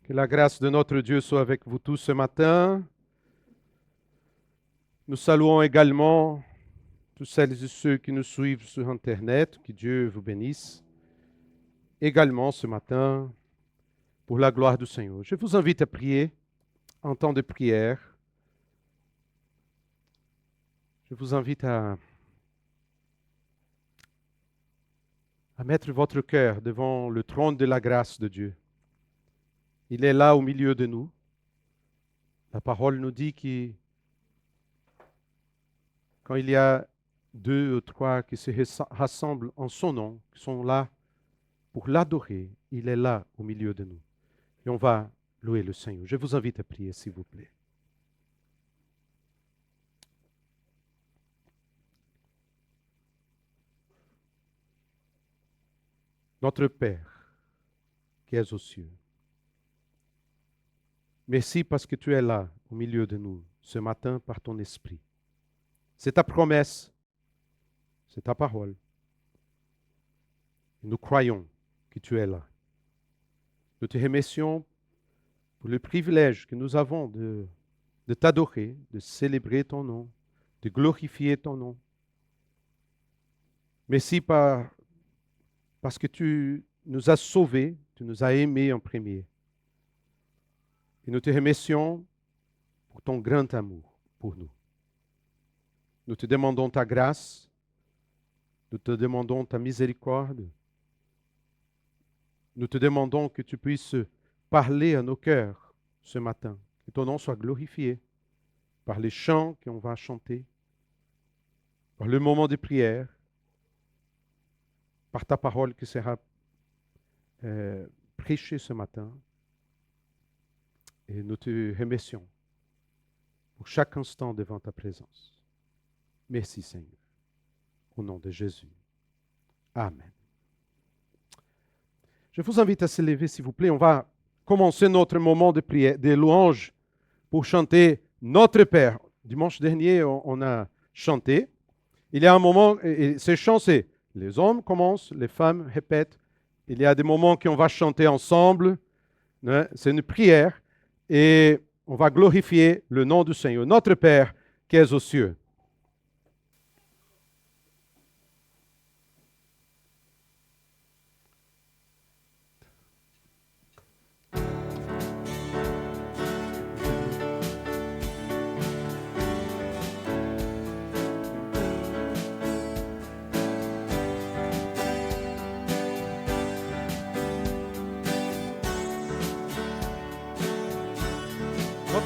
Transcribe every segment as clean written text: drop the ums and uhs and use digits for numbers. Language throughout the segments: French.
Que la grâce de notre Dieu soit avec vous tous ce matin. Nous saluons également tous celles et ceux qui nous suivent sur Internet. Que Dieu vous bénisse également ce matin pour la gloire du Seigneur. Je vous invite à prier en temps de prière. Je vous invite à mettre votre cœur devant le trône de la grâce de Dieu. Il est là au milieu de nous. La parole nous dit que quand il y a deux ou trois qui se rassemblent en son nom, qui sont là pour l'adorer, il est là au milieu de nous. Et on va louer le Seigneur. Je vous invite à prier, s'il vous plaît. Notre Père, qui es aux cieux, merci parce que tu es là au milieu de nous ce matin par ton esprit. C'est ta promesse, c'est ta parole. Et nous croyons que tu es là. Nous te remercions pour le privilège que nous avons de t'adorer, de célébrer ton nom, de glorifier ton nom. Merci parce que tu nous as sauvés, tu nous as aimés en premier. Et nous te remercions pour ton grand amour pour nous. Nous te demandons ta grâce, nous te demandons ta miséricorde. Nous te demandons que tu puisses parler à nos cœurs ce matin, que ton nom soit glorifié par les chants qu'on va chanter, par le moment de prière, par ta parole qui sera prêchée ce matin. Et nous te remercions pour chaque instant devant ta présence. Merci Seigneur. Au nom de Jésus. Amen. Je vous invite à se lever s'il vous plaît. On va commencer notre moment de prière, de louange pour chanter Notre Père. Dimanche dernier, on a chanté. Il y a un moment, et ces chants, c'est les hommes commencent, les femmes répètent. Il y a des moments qu'on va chanter ensemble. C'est une prière et on va glorifier le nom du Seigneur. Notre Père qui es aux cieux.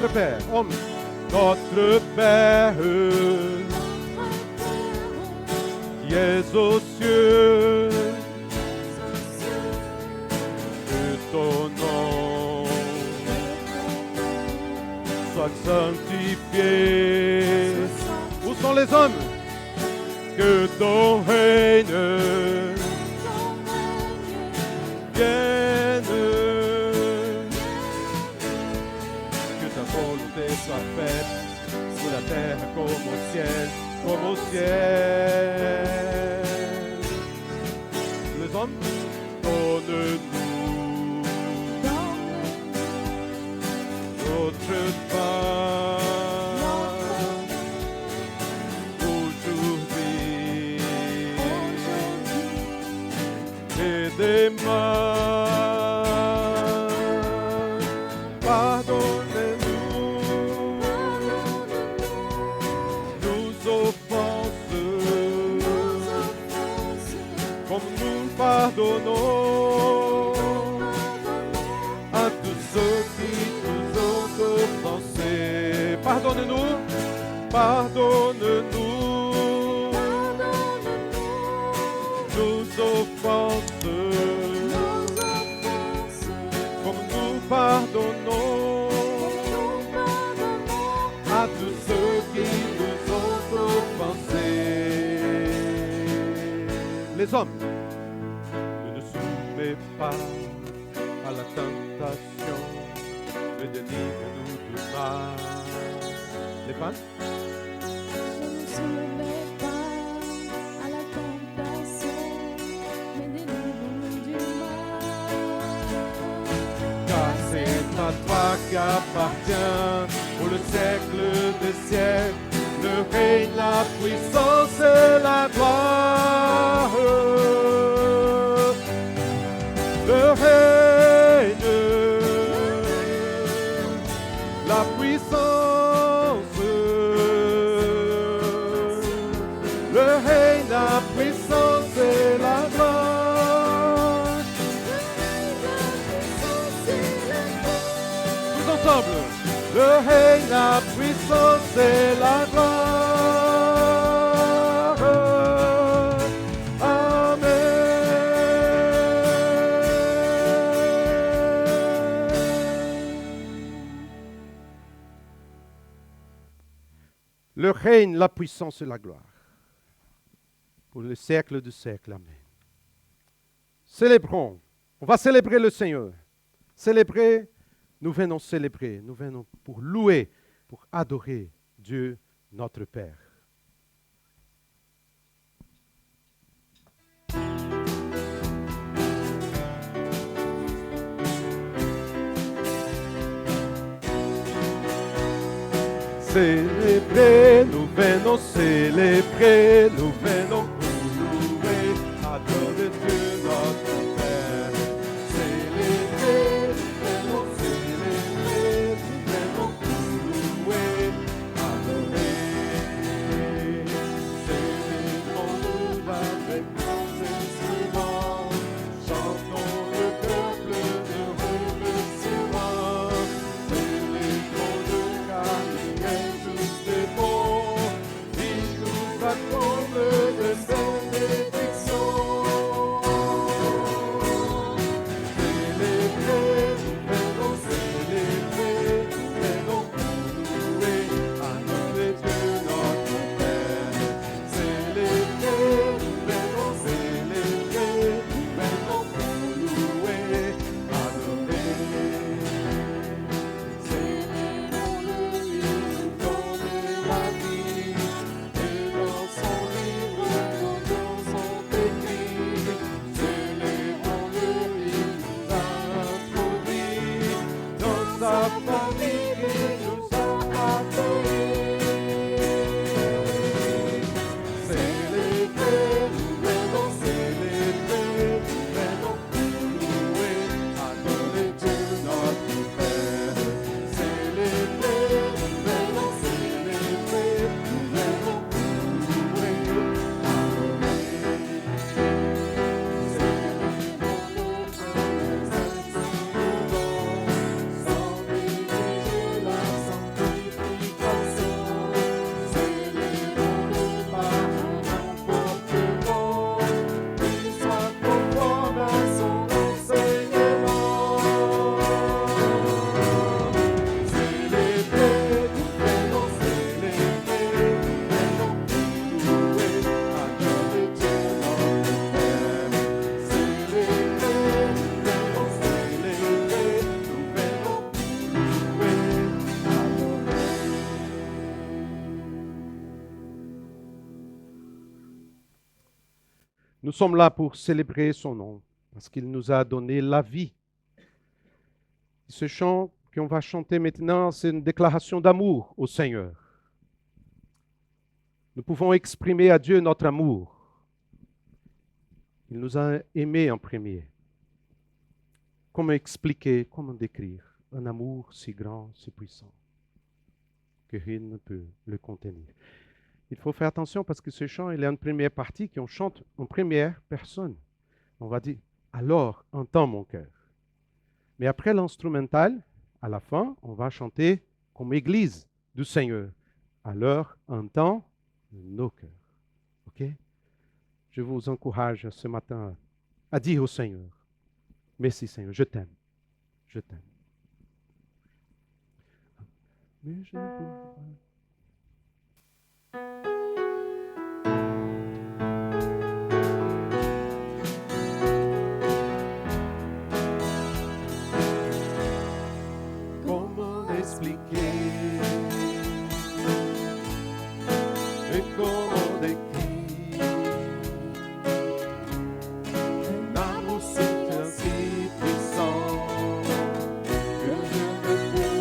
Notre Père, homme, notre Père, qui es aux cieux, que ton nom soit sanctifié. Où sont les hommes? Que ton règne vienne. Soit faite sur la terre comme au ciel, comme au ciel. Les hommes, donne-nous notre pain aujourd'hui et demain. Pardonnons à tous ceux qui nous ont offensés. Pardonne-nous, pardonne-nous nos offenses, comme nous pardonnons à tous ceux qui nous ont offensés. Les hommes, pas à la tentation, mais délivre-nous du mal. Les femmes? Ne nous soumets pas à la tentation, mais délivre-nous du mal. Car c'est qui appartient pour le siècle des siècles. Le règne, la puissance et la gloire. Le règne, la puissance, le règne, la puissance et la gloire. Tous ensemble. Le règne, la puissance et la gloire. Amen. Le règne, la puissance et la gloire. Pour le siècle du siècle. Amen. Célébrons. On va célébrer le Seigneur. Célébrer. Nous venons célébrer, nous venons pour louer, pour adorer Dieu, notre Père. Célébrer, nous venons célébrer, nous venons pour louer, adorer Dieu, notre Père. Célébrer, nous venons célébrer, nous venons pour louer, adorer. Célébrons-nous avec nos instruments, chantons le peuple de remerciement. Célébrons-le car il est juste et bon, il nous accorde de ses bénédictions. Célébrer, nous venons célébrer, nous venons pour louer, adorer Dieu notre Père. Célébrer, nous venons célébrer, nous venons pour louer, adorer. Célébrons-le, il nous donne la vie, et dans son livre nos noms sont écrits. Célébrons-le, il nous a introduits dans sa famille qui nous a accueillis. Célébrer, nous venons célébrer, nous venons pour louer, adorer Dieu notre Père. Célébrer, nous venons célébrer, nous venons pour louer, adorer. Célébrons-le par les instruments, sans négliger la sanctification. Célébrons-le par un comportement qui soit conforme à son enseignement. Célébrer, nous venons célébrer, nous venons pour louer, adorer Dieu notre Père. Célébrer, nous venons célébrer, nous venons pour louer, adorer. Nous sommes là pour célébrer son nom, parce qu'il nous a donné la vie. Ce chant qu'on va chanter maintenant, c'est une déclaration d'amour au Seigneur. Nous pouvons exprimer à Dieu notre amour. Il nous a aimés en premier. Comment expliquer, comment décrire un amour si grand, si puissant, que rien ne peut le contenir. Il faut faire attention parce que ce chant, il y a une première partie qu'on chante en première personne. On va dire, alors entends mon cœur. Mais après l'instrumental, à la fin, on va chanter comme Église du Seigneur. Alors entends nos cœurs. OK? Je vous encourage ce matin à dire au Seigneur, merci Seigneur, je t'aime. Je t'aime. Mais je ne peux pas. Comment expliquer et comment décrire un amour si puissant que je ne peux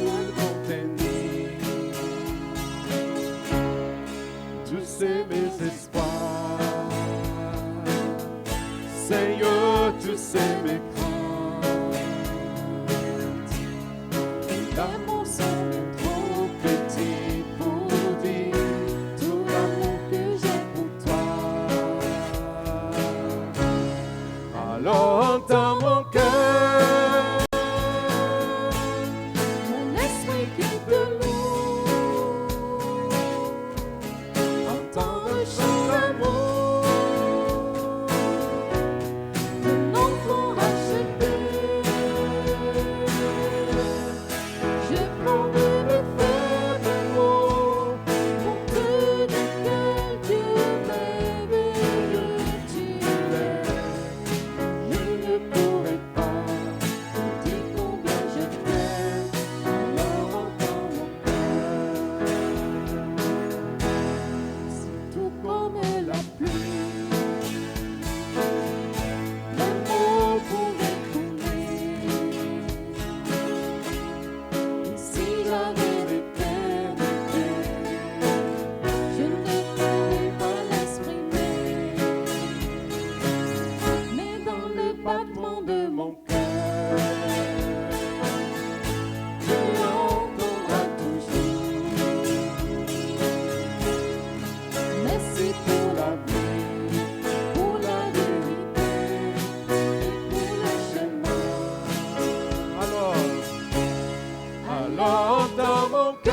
mon cœur,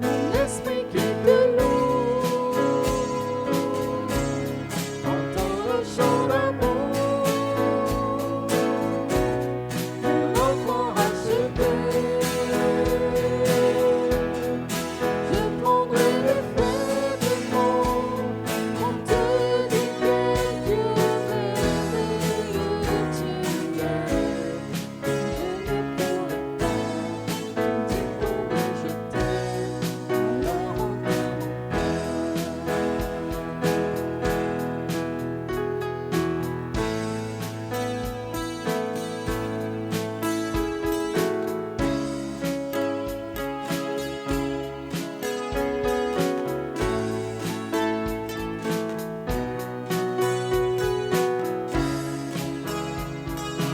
mon esprit qui te loue. entends le chant d'amour de l'enfant racheté. Je prendrai le faible mot pour te dire que Dieu merveilleux tu es. Je ne pourrai pas dire combien je t'aime,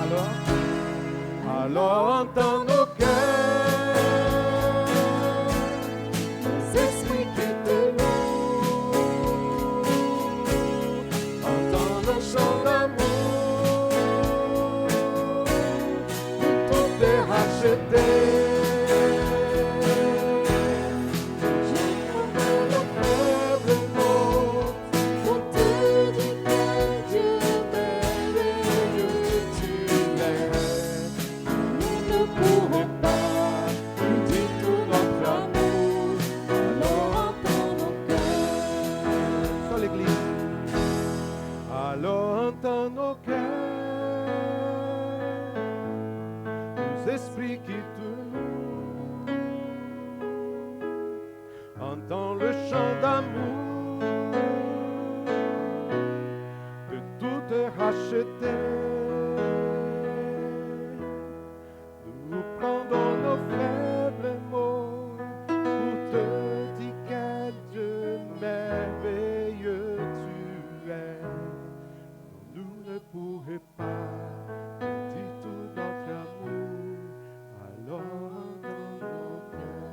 alors entends mon Alors entends nos cœurs, nos esprits qui te louent. entends le chant d'amour de tout est racheté. Je prendrai le faible mot pour te dire que Dieu merveilleux tu es. Nous ne pourrons pas lui dire tout notre amour, alors entends nos cœurs. Sur l'église. Alors entends nos cœurs, nos esprits qui te louent. Entends le chant d'amour de tout est racheté. Nous prendons nos faibles mots pour te dire quel Dieu merveilleux tu es. Nous ne pourrons pas te dire tout notre amour, alors dans nos cœurs.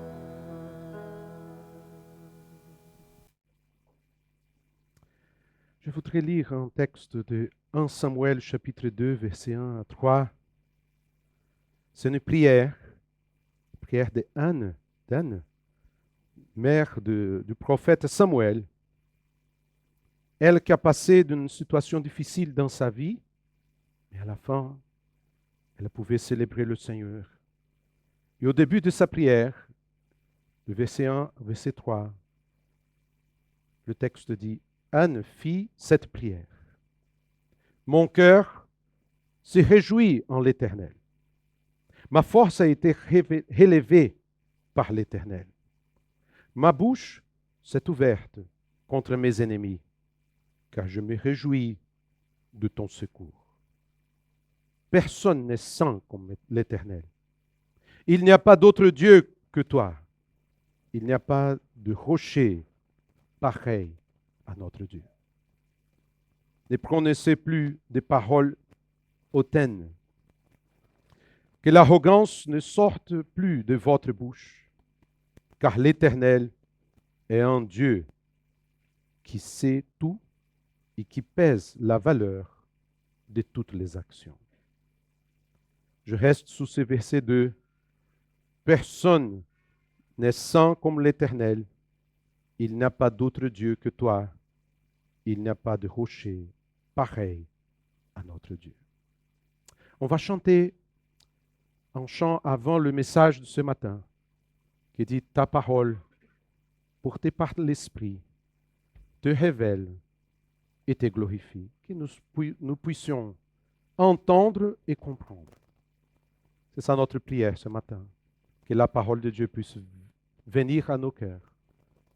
Je voudrais lire un texte de 1 Samuel chapitre 2, versets 1 à 3. C'est une prière d'Anne, mère du prophète Samuel. Elle qui a passé d'une situation difficile dans sa vie, mais à la fin, elle pouvait célébrer le Seigneur. Et au début de sa prière, de verset 1 au verset 3, le texte dit, Anne fit cette prière. Mon cœur se réjouit en l'Éternel. Ma force a été relevée par l'Éternel. Ma bouche s'est ouverte contre mes ennemis, car je me réjouis de ton secours. Personne n'est saint comme l'Éternel. Il n'y a pas d'autre Dieu que toi. Il n'y a pas de rocher pareil à notre Dieu. Ne prononcez plus des paroles hautaines. Que l'arrogance ne sorte plus de votre bouche, car l'Éternel est un Dieu qui sait tout et qui pèse la valeur de toutes les actions. Je reste sous ce verset 2. Personne n'est saint comme l'Éternel. Il n'y a pas d'autre Dieu que toi. Il n'y a pas de rocher pareil à notre Dieu. On va chanter un chant avant le message de ce matin qui dit ta parole, portée par l'Esprit, te révèle et te glorifie. Que nous puissions entendre et comprendre. C'est ça notre prière ce matin. Que la parole de Dieu puisse venir à nos cœurs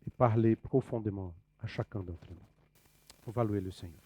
et parler profondément à chacun d'entre nous. On va louer le Seigneur.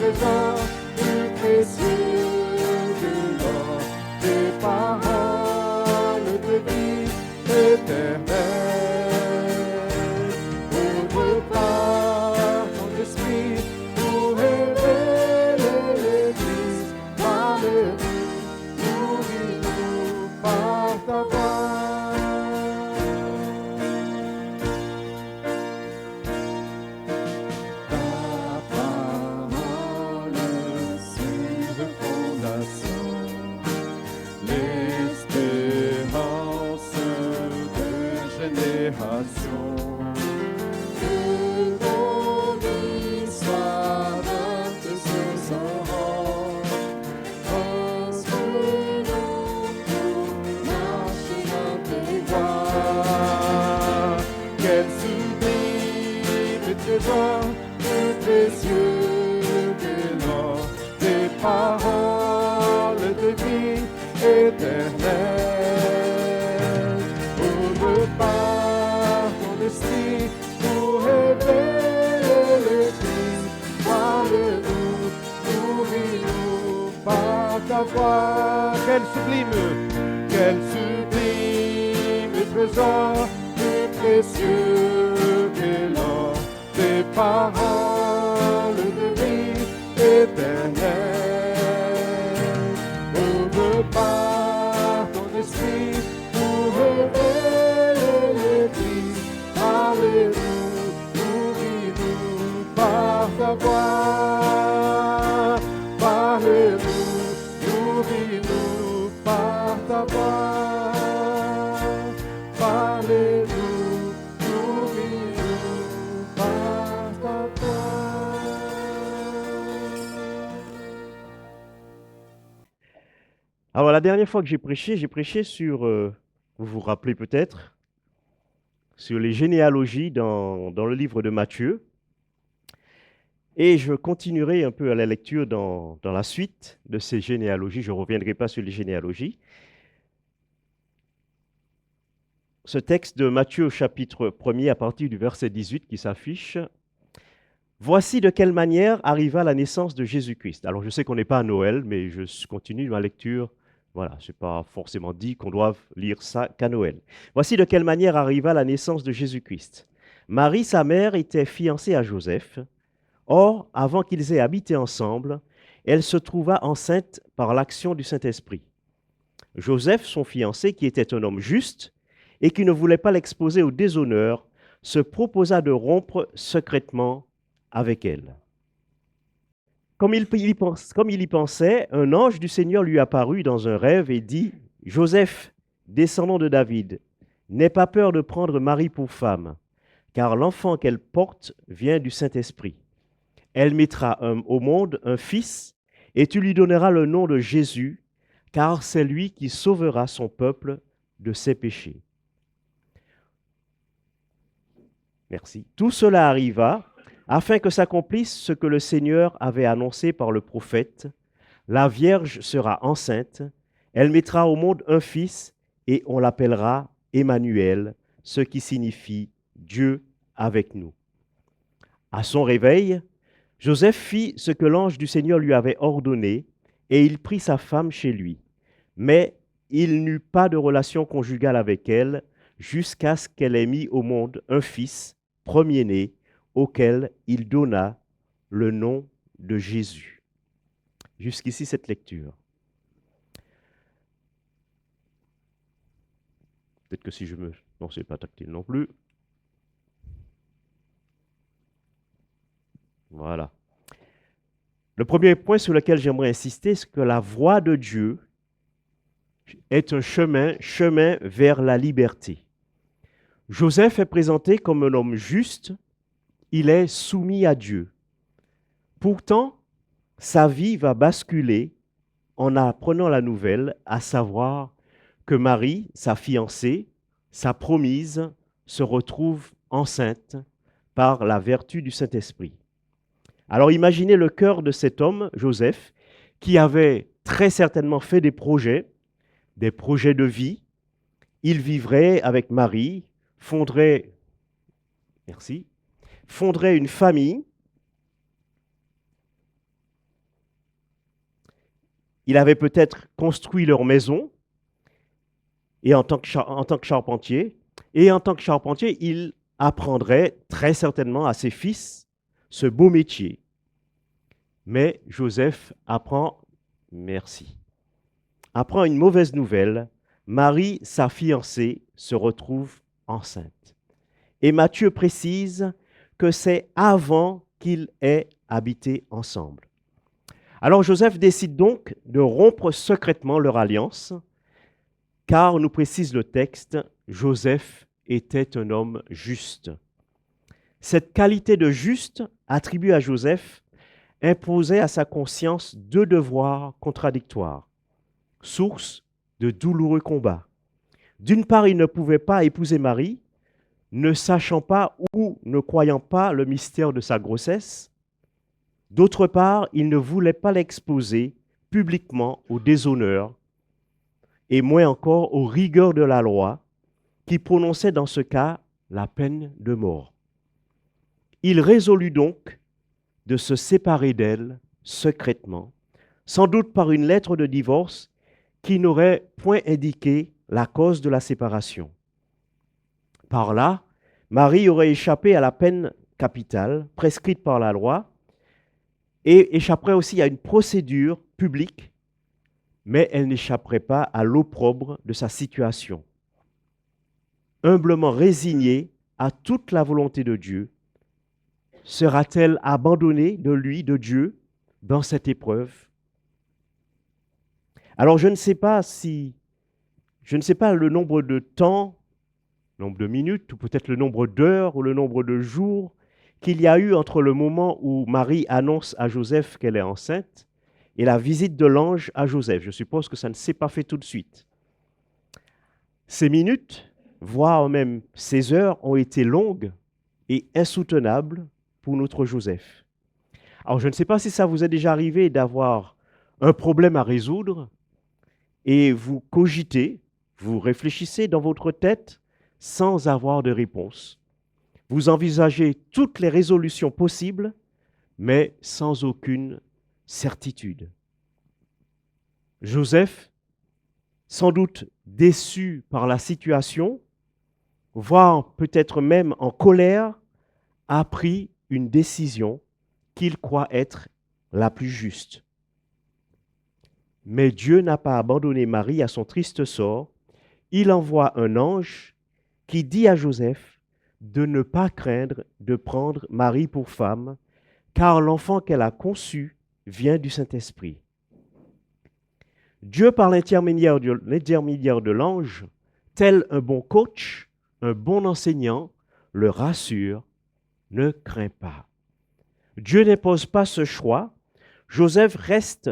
trésor plus précieux que l'or, tes paroles de vie éternelle. Ouvre par ton esprit pour révéler l'Église. Parle-nous, nourris-nous par ta voix. Ta parole sur fondation, l'espérance de génération. Que ton vie soit notre source en rang. Instruis-nous pour marcher dans tes voies. Quel sublime trésor plus précieux que l'or, tes paroles de vie éternelle. Ouvre par ton esprit pour révéler le Christ. Parle-nous, nourris-nous par ta voix. Quel sublime! Quel sublime trésor plus précieux que l'or, tes paroles de vie éternelle. Ouvre par ton esprit pour révéler le Christ. Parle-nous, nourris-nous par ta voix. Parle-nous, nourris-nous par ta voix. Parle-nous, nourris-nous par ta voix. Alors, la dernière fois que j'ai prêché sur, vous vous rappelez peut-être, sur les généalogies dans le livre de Matthieu. Et je continuerai un peu à la lecture dans la suite de ces généalogies. Je ne reviendrai pas sur les généalogies. Ce texte de Matthieu au chapitre 1er à partir du verset 18 qui s'affiche. Voici de quelle manière arriva la naissance de Jésus-Christ. Alors je sais qu'on n'est pas à Noël, mais je continue ma lecture. Voilà, ce n'est pas forcément dit qu'on doive lire ça qu'à Noël. Voici de quelle manière arriva la naissance de Jésus-Christ. Marie, sa mère, était fiancée à Joseph. Or, avant qu'ils aient habité ensemble, elle se trouva enceinte par l'action du Saint-Esprit. Joseph, son fiancé, qui était un homme juste et qui ne voulait pas l'exposer au déshonneur, se proposa de rompre secrètement avec elle. Comme il y pensait, un ange du Seigneur lui apparut dans un rêve et dit « Joseph, descendant de David, n'aie pas peur de prendre Marie pour femme, car l'enfant qu'elle porte vient du Saint-Esprit. Elle mettra au monde un fils, et tu lui donneras le nom de Jésus, car c'est lui qui sauvera son peuple de ses péchés. » Merci. Tout cela arriva afin que s'accomplisse ce que le Seigneur avait annoncé par le prophète. La Vierge sera enceinte, elle mettra au monde un fils, et on l'appellera Emmanuel, ce qui signifie Dieu avec nous. À son réveil, Joseph fit ce que l'ange du Seigneur lui avait ordonné, et il prit sa femme chez lui. Mais il n'eut pas de relation conjugale avec elle jusqu'à ce qu'elle ait mis au monde un fils, premier-né, auquel il donna le nom de Jésus. Jusqu'ici, cette lecture. Peut-être que si je me... Non, ce n'est pas tactile non plus. Voilà. Le premier point sur lequel j'aimerais insister, c'est que la voie de Dieu est un chemin vers la liberté. Joseph est présenté comme un homme juste, il est soumis à Dieu. Pourtant, sa vie va basculer en apprenant la nouvelle, à savoir que Marie, sa fiancée, sa promise, se retrouve enceinte par la vertu du Saint-Esprit. Alors imaginez le cœur de cet homme, Joseph, qui avait très certainement fait des projets de vie. Il vivrait avec Marie, fonderait une famille. il avait peut-être construit leur maison et en tant que charpentier. Et en tant que charpentier, il apprendrait très certainement à ses fils ce beau métier. Mais Joseph apprend une mauvaise nouvelle. Marie, sa fiancée, se retrouve enceinte. Et Matthieu précise que c'est avant qu'ils aient habité ensemble. Alors Joseph décide donc de rompre secrètement leur alliance, car, nous précise le texte, Joseph était un homme juste. Cette qualité de juste attribuée à Joseph imposait à sa conscience deux devoirs contradictoires, source de douloureux combats. D'une part, il ne pouvait pas épouser Marie, ne sachant pas ou ne croyant pas le mystère de sa grossesse. D'autre part, il ne voulait pas l'exposer publiquement au déshonneur et moins encore aux rigueurs de la loi qui prononçait dans ce cas la peine de mort. Il résolut donc de se séparer d'elle secrètement, sans doute par une lettre de divorce qui n'aurait point indiqué la cause de la séparation. Par là, Marie aurait échappé à la peine capitale prescrite par la loi et échapperait aussi à une procédure publique, mais elle n'échapperait pas à l'opprobre de sa situation. Humblement résignée à toute la volonté de Dieu, sera-t-elle abandonnée de lui, de Dieu, dans cette épreuve? Alors je ne sais pas le nombre de temps, le nombre de minutes, ou peut-être le nombre d'heures, ou le nombre de jours qu'il y a eu entre le moment où Marie annonce à Joseph qu'elle est enceinte et la visite de l'ange à Joseph. Je suppose que ça ne s'est pas fait tout de suite. Ces minutes, voire même ces heures, ont été longues et insoutenables pour notre Joseph. Alors, je ne sais pas si ça vous est déjà arrivé d'avoir un problème à résoudre et vous cogitez, vous réfléchissez dans votre tête sans avoir de réponse. Vous envisagez toutes les résolutions possibles, mais sans aucune certitude. Joseph, sans doute déçu par la situation, voire peut-être même en colère, a pris une décision qu'il croit être la plus juste. Mais Dieu n'a pas abandonné Marie à son triste sort. Il envoie un ange qui dit à Joseph de ne pas craindre de prendre Marie pour femme, car l'enfant qu'elle a conçu vient du Saint-Esprit. Dieu, par l'intermédiaire de l'ange, tel un bon coach, un bon enseignant, le rassure, ne crains pas. Dieu n'impose pas ce choix. Joseph reste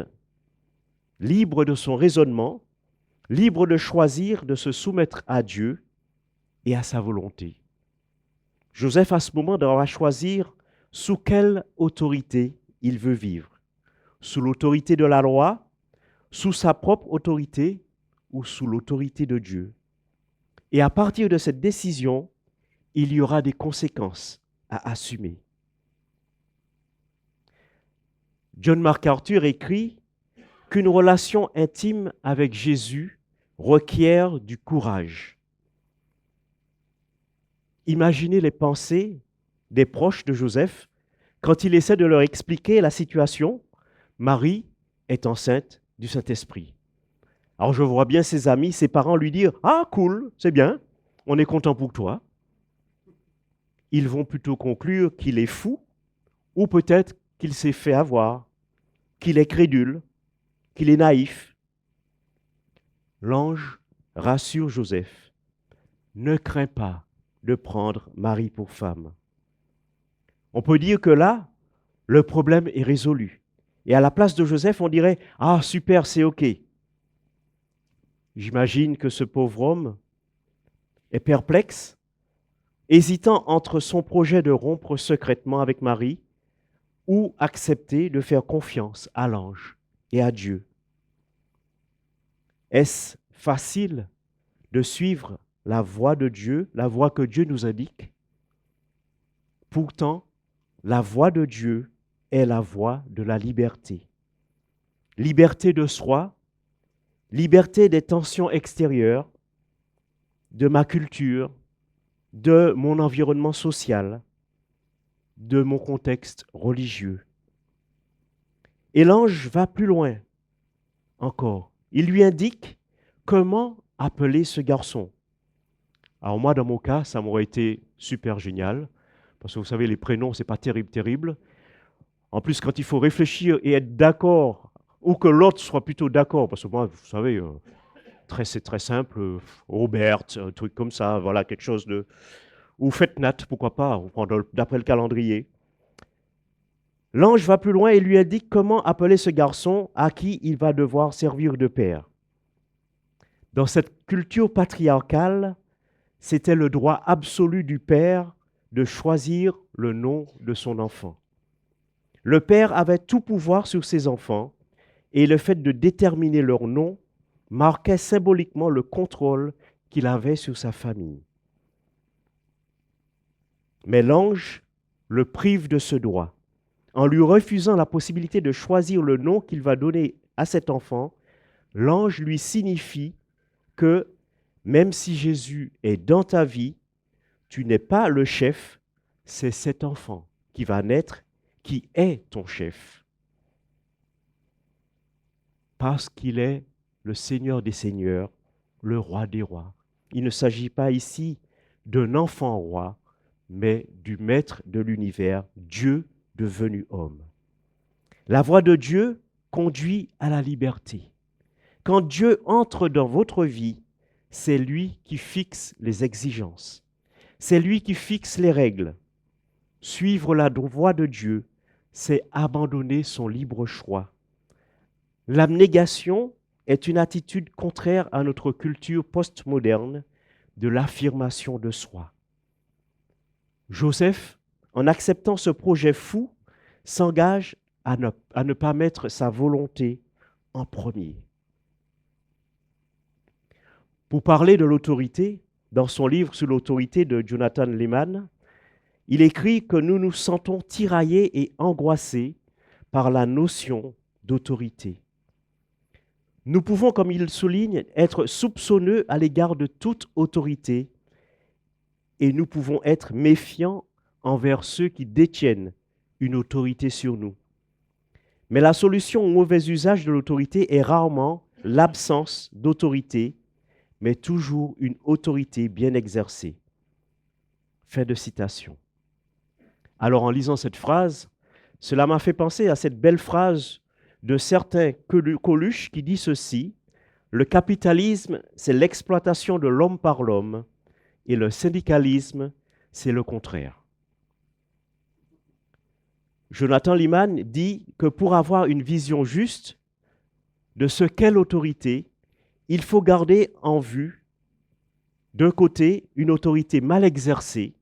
libre de son raisonnement, libre de choisir de se soumettre à Dieu et à sa volonté. Joseph, à ce moment, devra choisir sous quelle autorité il veut vivre. Sous l'autorité de la loi, sous sa propre autorité ou sous l'autorité de Dieu. Et à partir de cette décision, il y aura des conséquences à assumer. John MacArthur écrit qu'une relation intime avec Jésus requiert du courage. Imaginez les pensées des proches de Joseph quand il essaie de leur expliquer la situation. Marie est enceinte du Saint-Esprit. Alors je vois bien ses amis, ses parents lui dire « Ah, cool, c'est bien, on est content pour toi ». Ils vont plutôt conclure qu'il est fou ou peut-être qu'il s'est fait avoir, qu'il est crédule, qu'il est naïf. L'ange rassure Joseph. Ne crains pas de prendre Marie pour femme. On peut dire que là, le problème est résolu. Et à la place de Joseph, on dirait « Ah, super, c'est OK ». J'imagine que ce pauvre homme est perplexe, hésitant entre son projet de rompre secrètement avec Marie ou accepter de faire confiance à l'ange et à Dieu. Est-ce facile de suivre la voie de Dieu, la voie que Dieu nous indique? Pourtant, la voie de Dieu est la voie de la liberté. liberté de soi, liberté des tensions extérieures, de ma culture, de mon environnement social, de mon contexte religieux. Et l'ange va plus loin encore. Il lui indique comment appeler ce garçon. Alors moi, dans mon cas, ça m'aurait été super génial, parce que vous savez, les prénoms, c'est pas terrible. En plus, quand il faut réfléchir et être d'accord, ou que l'autre soit plutôt d'accord, parce que moi, vous savez, c'est très simple, Robert, un truc comme ça, voilà, quelque chose de... Ou faites Nat, pourquoi pas, on prend d'après le calendrier. L'ange va plus loin et lui indique comment appeler ce garçon à qui il va devoir servir de père. Dans cette culture patriarcale, c'était le droit absolu du père de choisir le nom de son enfant. Le père avait tout pouvoir sur ses enfants et le fait de déterminer leur nom marquait symboliquement le contrôle qu'il avait sur sa famille. Mais l'ange le prive de ce droit. En lui refusant la possibilité de choisir le nom qu'il va donner à cet enfant, l'ange lui signifie que même si Jésus est dans ta vie, tu n'es pas le chef, c'est cet enfant qui va naître qui est ton chef. Parce qu'il est le Seigneur des Seigneurs, le Roi des Rois. Il ne s'agit pas ici d'un enfant roi, mais du Maître de l'univers, Dieu devenu homme. La voix de Dieu conduit à la liberté. Quand Dieu entre dans votre vie, c'est lui qui fixe les exigences. C'est lui qui fixe les règles. Suivre la voie de Dieu, c'est abandonner son libre choix. L'abnégation est une attitude contraire à notre culture postmoderne de l'affirmation de soi. Joseph, en acceptant ce projet fou, s'engage à ne pas mettre sa volonté en premier. Pour parler de l'autorité, dans son livre sur l'autorité de Jonathan Leeman, il écrit que nous nous sentons tiraillés et angoissés par la notion d'autorité. Nous pouvons, comme il souligne, être soupçonneux à l'égard de toute autorité et nous pouvons être méfiants envers ceux qui détiennent une autorité sur nous. Mais la solution au mauvais usage de l'autorité est rarement l'absence d'autorité, mais toujours une autorité bien exercée. Fin de citation. Alors en lisant cette phrase, cela m'a fait penser à cette belle phrase de certain Coluche qui dit ceci: le capitalisme, c'est l'exploitation de l'homme par l'homme, et le syndicalisme, c'est le contraire. Jonathan Leeman dit que pour avoir une vision juste de ce qu'est l'autorité, il faut garder en vue, d'un côté, une autorité mal exercée,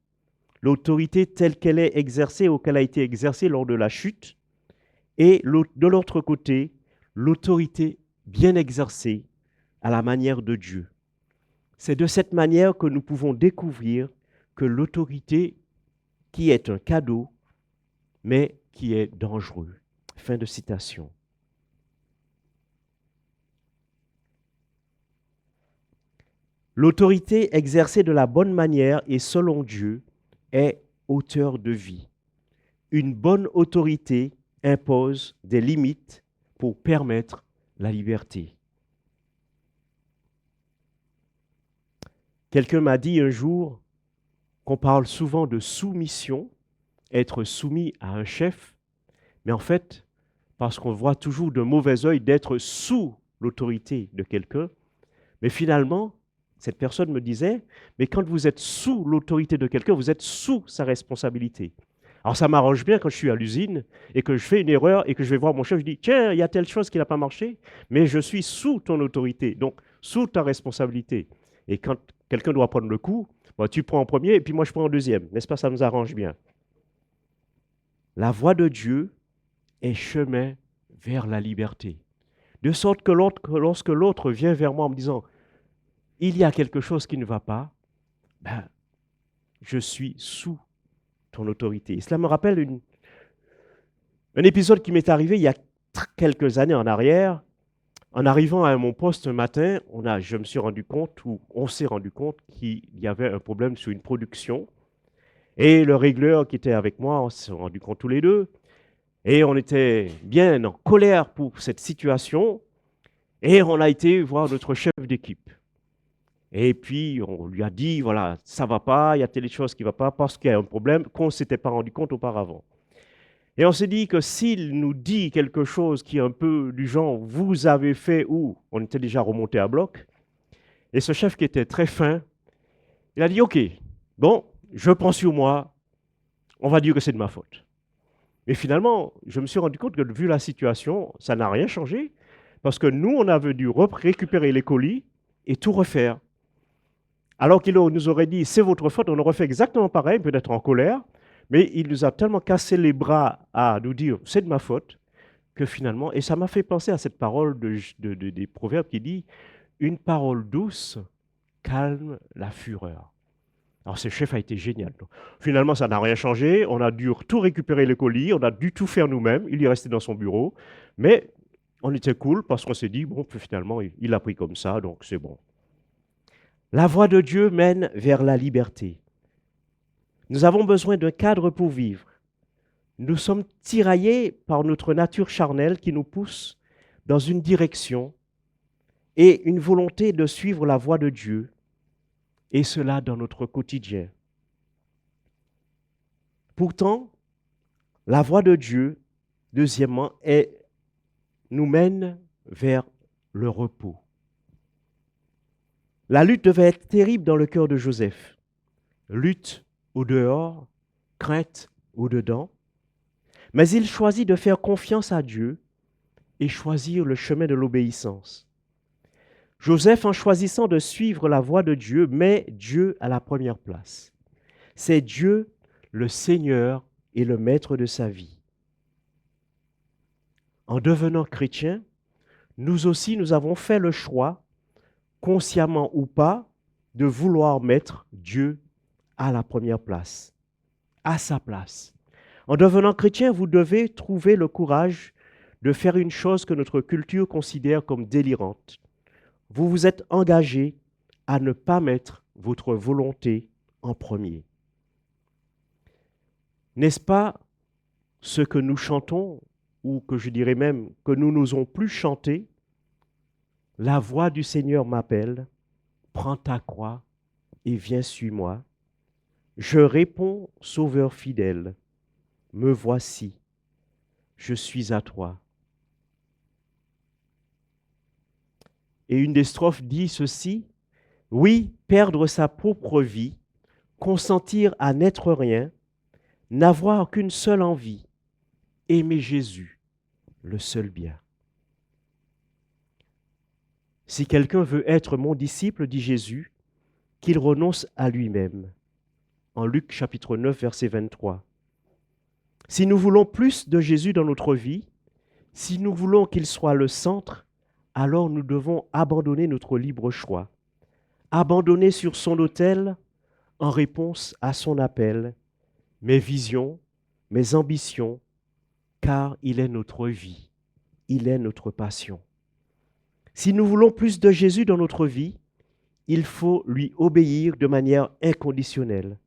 l'autorité telle qu'elle est exercée ou qu'elle a été exercée lors de la chute, et de l'autre côté, l'autorité bien exercée à la manière de Dieu. C'est de cette manière que nous pouvons découvrir que l'autorité, qui est un cadeau, mais qui est dangereux. Fin de citation. L'autorité exercée de la bonne manière et selon Dieu est auteur de vie. Une bonne autorité impose des limites pour permettre la liberté. Quelqu'un m'a dit un jour qu'on parle souvent de soumission, être soumis à un chef, mais en fait, parce qu'on voit toujours de mauvais œil d'être sous l'autorité de quelqu'un, mais finalement, cette personne me disait, mais quand vous êtes sous l'autorité de quelqu'un, vous êtes sous sa responsabilité. Alors ça m'arrange bien quand je suis à l'usine et que je fais une erreur et que je vais voir mon chef, je dis, tiens, il y a telle chose qui n'a pas marché, mais je suis sous ton autorité, donc sous ta responsabilité. Et quand quelqu'un doit prendre le coup, bah, tu prends en premier et puis moi je prends en deuxième. N'est-ce pas, ça nous arrange bien. La voie de Dieu est chemin vers la liberté. De sorte que lorsque l'autre vient vers moi en me disant, il y a quelque chose qui ne va pas, ben, je suis sous ton autorité. Et cela me rappelle un épisode qui m'est arrivé il y a quelques années en arrière, en arrivant à mon poste un matin, je me suis rendu compte, ou on s'est rendu compte qu'il y avait un problème sur une production. Et le régleur qui était avec moi, on s'est rendu compte tous les deux. Et on était bien en colère pour cette situation. Et on a été voir notre chef d'équipe. Et puis, on lui a dit, voilà, ça ne va pas, il y a telle chose qui ne va pas parce qu'il y a un problème qu'on ne s'était pas rendu compte auparavant. Et on s'est dit que s'il nous dit quelque chose qui est un peu du genre, vous avez fait ou, on était déjà remonté à bloc, et ce chef qui était très fin, il a dit, OK, bon, je prends sur moi, on va dire que c'est de ma faute. Et finalement, je me suis rendu compte que vu la situation, ça n'a rien changé, parce que nous, on avait dû récupérer les colis et tout refaire. Alors qu'il nous aurait dit, c'est votre faute, on aurait fait exactement pareil, peut-être en colère, mais il nous a tellement cassé les bras à nous dire, c'est de ma faute, que finalement, et ça m'a fait penser à cette parole des Proverbes qui dit, une parole douce calme la fureur. Alors ce chef a été génial. Finalement, ça n'a rien changé, on a dû tout récupérer les colis, on a dû tout faire nous-mêmes, il est resté dans son bureau, mais on était cool parce qu'on s'est dit, bon, finalement, il a pris comme ça, donc c'est bon. La voie de Dieu mène vers la liberté. Nous avons besoin d'un cadre pour vivre. Nous sommes tiraillés par notre nature charnelle qui nous pousse dans une direction et une volonté de suivre la voie de Dieu, et cela dans notre quotidien. Pourtant, la voie de Dieu, deuxièmement, nous mène vers le repos. La lutte devait être terrible dans le cœur de Joseph. Lutte au dehors, crainte au dedans. Mais il choisit de faire confiance à Dieu et choisir le chemin de l'obéissance. Joseph, en choisissant de suivre la voie de Dieu, met Dieu à la première place. C'est Dieu, le Seigneur et le maître de sa vie. En devenant chrétiens, nous aussi, nous avons fait le choix, consciemment ou pas, de vouloir mettre Dieu à la première place, à sa place. En devenant chrétien, vous devez trouver le courage de faire une chose que notre culture considère comme délirante. Vous vous êtes engagé à ne pas mettre votre volonté en premier. N'est-ce pas ce que nous chantons, ou que je dirais même que nous n'osons plus chanter? La voix du Seigneur m'appelle, prends ta croix et viens suis-moi. Je réponds, Sauveur fidèle, me voici, je suis à toi. Et une des strophes dit ceci, oui, perdre sa propre vie, consentir à n'être rien, n'avoir qu'une seule envie, aimer Jésus, le seul bien. Si quelqu'un veut être mon disciple, dit Jésus, qu'il renonce à lui-même. En Luc chapitre 9, verset 23. Si nous voulons plus de Jésus dans notre vie, si nous voulons qu'il soit le centre, alors nous devons abandonner notre libre choix, abandonner sur son autel, en réponse à son appel, mes visions, mes ambitions, car il est notre vie, il est notre passion. Si nous voulons plus de Jésus dans notre vie, il faut lui obéir de manière inconditionnelle.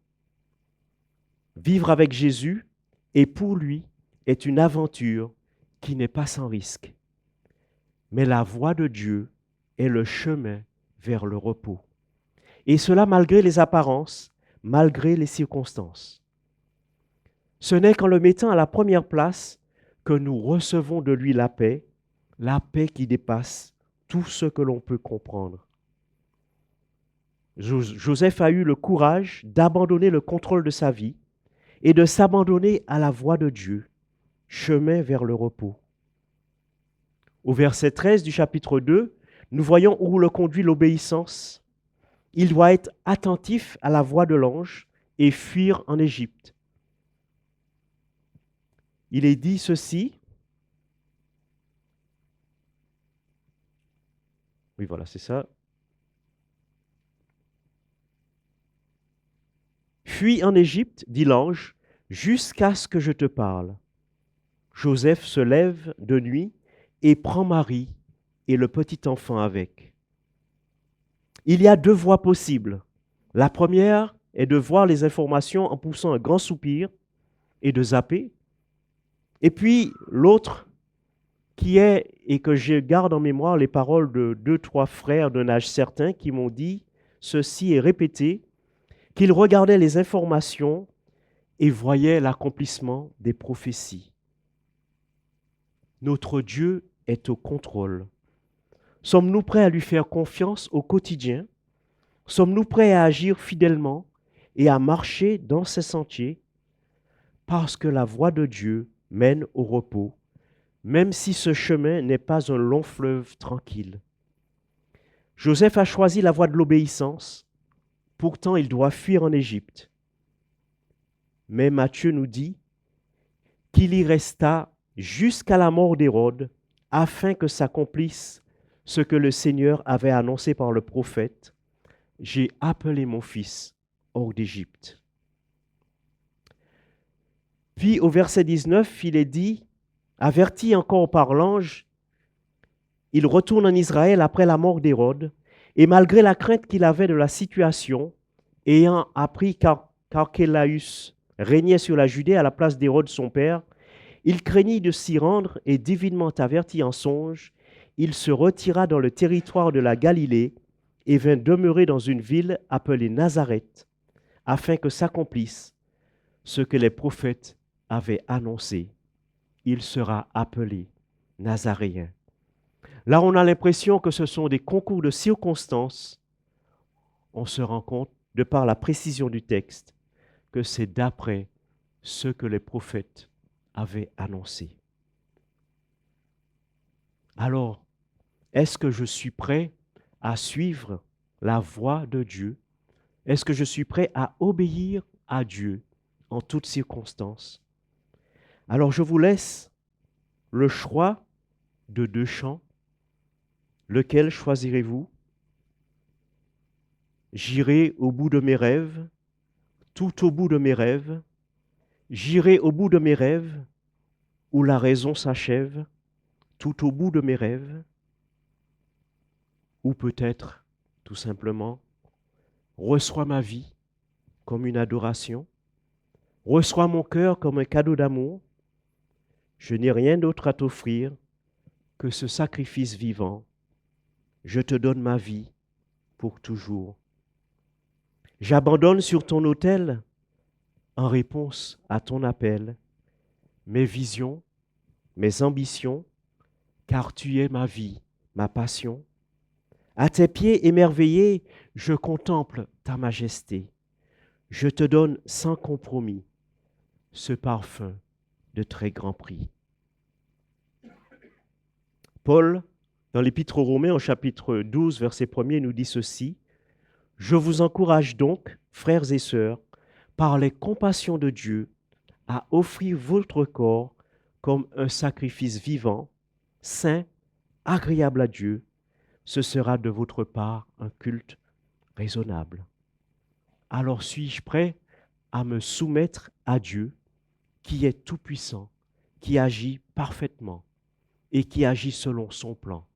Vivre avec Jésus et pour lui est une aventure qui n'est pas sans risque. Mais la voie de Dieu est le chemin vers le repos. Et cela malgré les apparences, malgré les circonstances. Ce n'est qu'en le mettant à la première place que nous recevons de lui la paix qui dépasse tout ce que l'on peut comprendre. Joseph a eu le courage d'abandonner le contrôle de sa vie et de s'abandonner à la voie de Dieu, chemin vers le repos. Au verset 13 du chapitre 2, nous voyons où le conduit l'obéissance. Il doit être attentif à la voix de l'ange et fuir en Égypte. Il est dit ceci. Oui, voilà, c'est ça. Fuis en Égypte, dit l'ange, jusqu'à ce que je te parle. Joseph se lève de nuit et prend Marie et le petit enfant avec. Il y a deux voies possibles. La première est de voir les informations en poussant un grand soupir et de zapper. Et puis l'autre qui est, et que je garde en mémoire les paroles de 2, 3 frères d'un âge certain qui m'ont dit ceci et répété, qu'ils regardaient les informations et voyaient l'accomplissement des prophéties. Notre Dieu est au contrôle. Sommes-nous prêts à lui faire confiance au quotidien? Sommes-nous prêts à agir fidèlement et à marcher dans ses sentiers? Parce que la voie de Dieu mène au repos, même si ce chemin n'est pas un long fleuve tranquille. Joseph a choisi la voie de l'obéissance, pourtant il doit fuir en Égypte. Mais Matthieu nous dit qu'il y resta jusqu'à la mort d'Hérode afin que s'accomplisse ce que le Seigneur avait annoncé par le prophète. J'ai appelé mon fils hors d'Égypte. Puis au verset 19, il est dit, averti encore par l'ange, il retourne en Israël après la mort d'Hérode, et malgré la crainte qu'il avait de la situation, ayant appris qu'Archélaüs régnait sur la Judée à la place d'Hérode son père, il craignit de s'y rendre et divinement averti en songe, il se retira dans le territoire de la Galilée et vint demeurer dans une ville appelée Nazareth, afin que s'accomplisse ce que les prophètes avaient annoncé. Il sera appelé Nazaréen. Là, on a l'impression que ce sont des concours de circonstances. On se rend compte, de par la précision du texte, que c'est d'après ce que les prophètes avaient annoncé. Alors, est-ce que je suis prêt à suivre la voie de Dieu? Est-ce que je suis prêt à obéir à Dieu en toutes circonstances? Alors, je vous laisse le choix de 2 chants. Lequel choisirez-vous? J'irai au bout de mes rêves, tout au bout de mes rêves. J'irai au bout de mes rêves, où la raison s'achève, tout au bout de mes rêves. Ou peut-être, tout simplement, reçois ma vie comme une adoration, reçois mon cœur comme un cadeau d'amour. Je n'ai rien d'autre à t'offrir que ce sacrifice vivant. Je te donne ma vie pour toujours. J'abandonne sur ton autel, en réponse à ton appel, mes visions, mes ambitions, car tu es ma vie, ma passion. À tes pieds émerveillés, je contemple ta majesté. Je te donne sans compromis ce parfum de très grand prix. Paul, dans l'Épître aux Romains, au chapitre 12, verset 1er, nous dit ceci. « Je vous encourage donc, frères et sœurs, par les compassions de Dieu, à offrir votre corps comme un sacrifice vivant, saint, agréable à Dieu. Ce sera de votre part un culte raisonnable. » Alors suis-je prêt à me soumettre à Dieu, qui est tout-puissant, qui agit parfaitement et qui agit selon son plan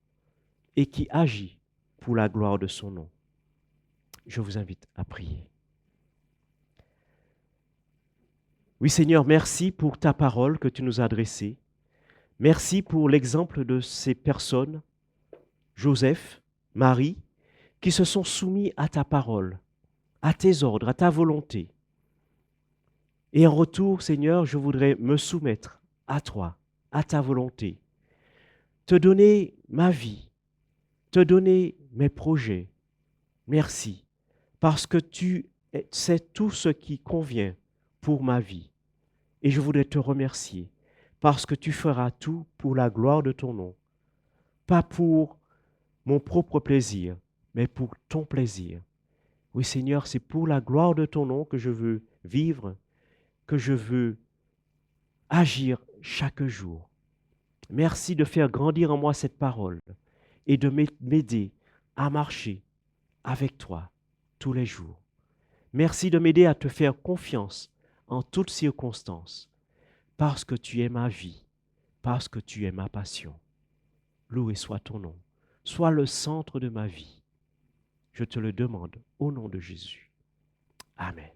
et qui agit pour la gloire de son nom. Je vous invite à prier. Oui Seigneur, merci pour ta parole que tu nous as adressée. Merci pour l'exemple de ces personnes, Joseph, Marie, qui se sont soumis à ta parole, à tes ordres, à ta volonté. Et en retour, Seigneur, je voudrais me soumettre à toi, à ta volonté, te donner ma vie, te donner mes projets. Merci, parce que tu sais tout ce qui convient pour ma vie. Et je voudrais te remercier, parce que tu feras tout pour la gloire de ton nom, pas pour mon propre plaisir, mais pour ton plaisir. Oui Seigneur, c'est pour la gloire de ton nom que je veux vivre, que je veux agir chaque jour. Merci de faire grandir en moi cette parole et de m'aider à marcher avec toi tous les jours. Merci de m'aider à te faire confiance en toutes circonstances, parce que tu es ma vie, parce que tu es ma passion. Loué soit ton nom. Sois le centre de ma vie. Je te le demande au nom de Jésus. Amen.